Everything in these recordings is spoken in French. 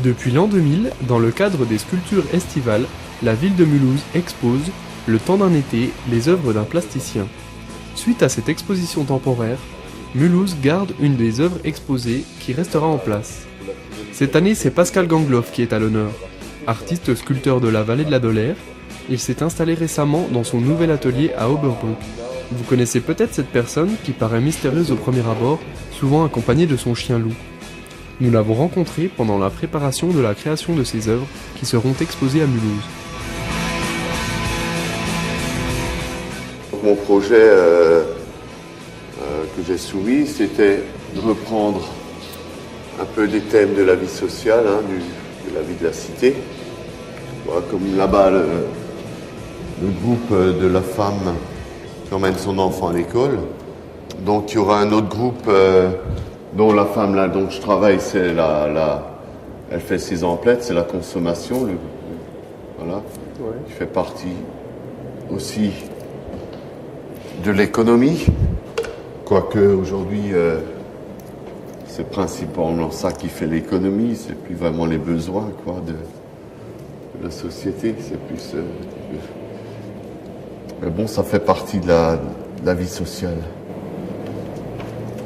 Depuis l'an 2000, dans le cadre des sculptures estivales, la ville de Mulhouse expose, le temps d'un été, les œuvres d'un plasticien. Suite à cette exposition temporaire, Mulhouse garde une des œuvres exposées qui restera en place. Cette année, c'est Pascal Gangloff qui est à l'honneur. Artiste sculpteur de la vallée de la Dolère, il s'est installé récemment dans son nouvel atelier à Oberbroek. Vous connaissez peut-être cette personne qui paraît mystérieuse au premier abord, souvent accompagnée de son chien loup. Nous l'avons rencontré pendant la préparation de la création de ses œuvres qui seront exposées à Mulhouse. Mon projet que j'ai soumis, c'était de reprendre un peu des thèmes de la vie sociale, de la vie de la cité. Voilà, comme là-bas, le groupe de la femme qui emmène son enfant à l'école. Donc il y aura un autre groupe dont la femme là dont je travaille, c'est elle fait ses emplettes, c'est la consommation, voilà, ouais. Qui fait partie aussi de l'économie, quoique aujourd'hui c'est principalement ça qui fait l'économie, c'est plus vraiment les besoins de la société, c'est plus mais bon, ça fait partie de la vie sociale.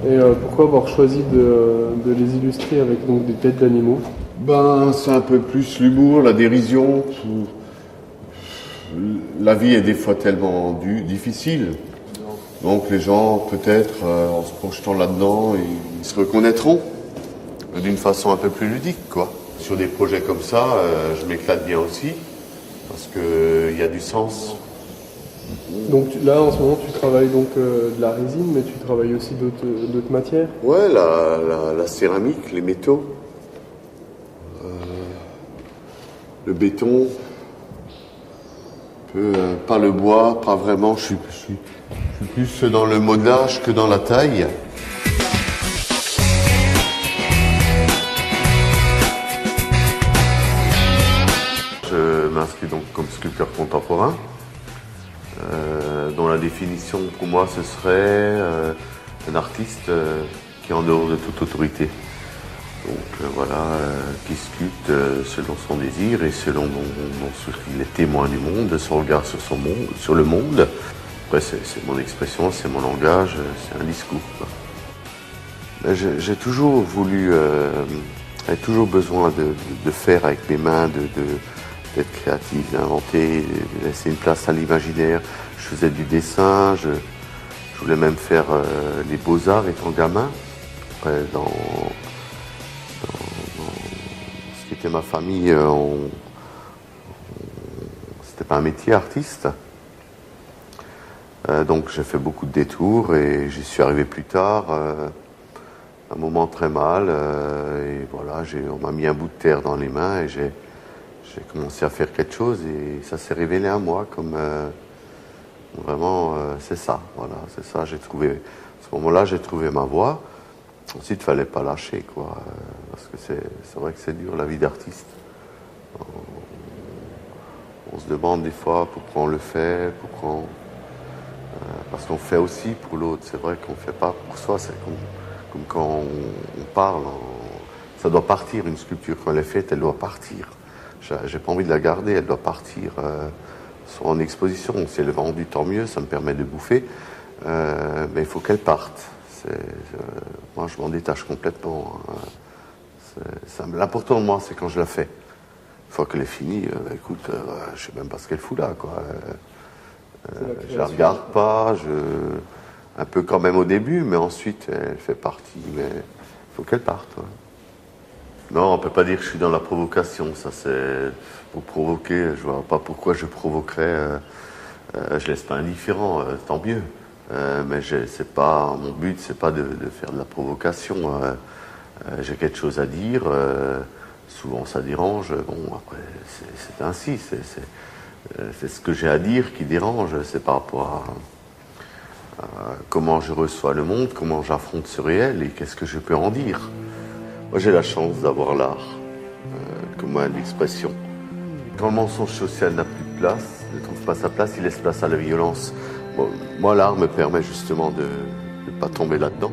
Et pourquoi avoir choisi de les illustrer avec donc des têtes d'animaux? C'est un peu plus l'humour, la dérision. La vie est des fois tellement difficile. Donc les gens, peut-être, en se projetant là-dedans, ils se reconnaîtront d'une façon un peu plus ludique, quoi. Sur des projets comme ça, je m'éclate bien aussi, parce qu'il y a du sens. Donc là, en ce moment, tu travailles donc de la résine, mais tu travailles aussi d'autres matières? Ouais, la céramique, les métaux, le béton, pas le bois, pas vraiment. Je suis plus dans le modelage que dans la taille. Je m'inscris donc comme sculpteur contemporain, dont la définition pour moi ce serait un artiste qui est en dehors de toute autorité. Donc qui sculpte selon son désir et selon ce qu'il est témoin du monde, de son regard sur le monde. Après c'est mon expression, c'est mon langage, c'est un discours. J'ai toujours voulu, j'ai toujours besoin de faire avec mes mains, d'être créatif, d'inventer, de laisser une place à l'imaginaire. Je faisais du dessin, je voulais même faire les beaux-arts étant gamin. Après, dans ce qui était ma famille, c'était pas un métier artiste. Donc j'ai fait beaucoup de détours et j'y suis arrivé plus tard, un moment très mal. Et voilà, on m'a mis un bout de terre dans les mains et j'ai commencé à faire quelque chose et ça s'est révélé à moi comme vraiment c'est ça, voilà, c'est ça. À ce moment-là, j'ai trouvé ma voie. Ensuite, il fallait pas lâcher, quoi, parce que c'est vrai que c'est dur la vie d'artiste. On se demande des fois pourquoi on le fait, parce qu'on fait aussi pour l'autre. C'est vrai qu'on fait pas pour soi. C'est comme quand on parle, ça doit partir une sculpture. Quand elle est faite, elle doit partir. J'ai pas envie de la garder, elle doit partir soit en exposition. Si elle est vendue, tant mieux, ça me permet de bouffer. Mais il faut qu'elle parte. Moi, je m'en détache complètement. L'important de moi, c'est quand je la fais. Une fois qu'elle est finie, écoute, je sais même pas ce qu'elle fout là, quoi. Je la regarde pas, un peu quand même au début, mais ensuite, elle fait partie. Mais il faut qu'elle parte. Ouais. Non, on peut pas dire que je suis dans la provocation. Ça, c'est pour provoquer. Je vois pas pourquoi je provoquerais. Je laisse pas indifférent. Tant mieux. Mais c'est pas mon but, c'est pas de faire de la provocation. J'ai quelque chose à dire. Souvent, ça dérange. Bon, après, c'est ainsi. C'est ce que j'ai à dire qui dérange. C'est par rapport à comment je reçois le monde, comment j'affronte ce réel et qu'est-ce que je peux en dire. Moi, j'ai la chance d'avoir l'art comme moyen d'expression. Quand le mensonge social n'a plus de place, ne trouve pas sa place, il laisse place à la violence. Bon, moi, l'art me permet justement de ne pas tomber là-dedans.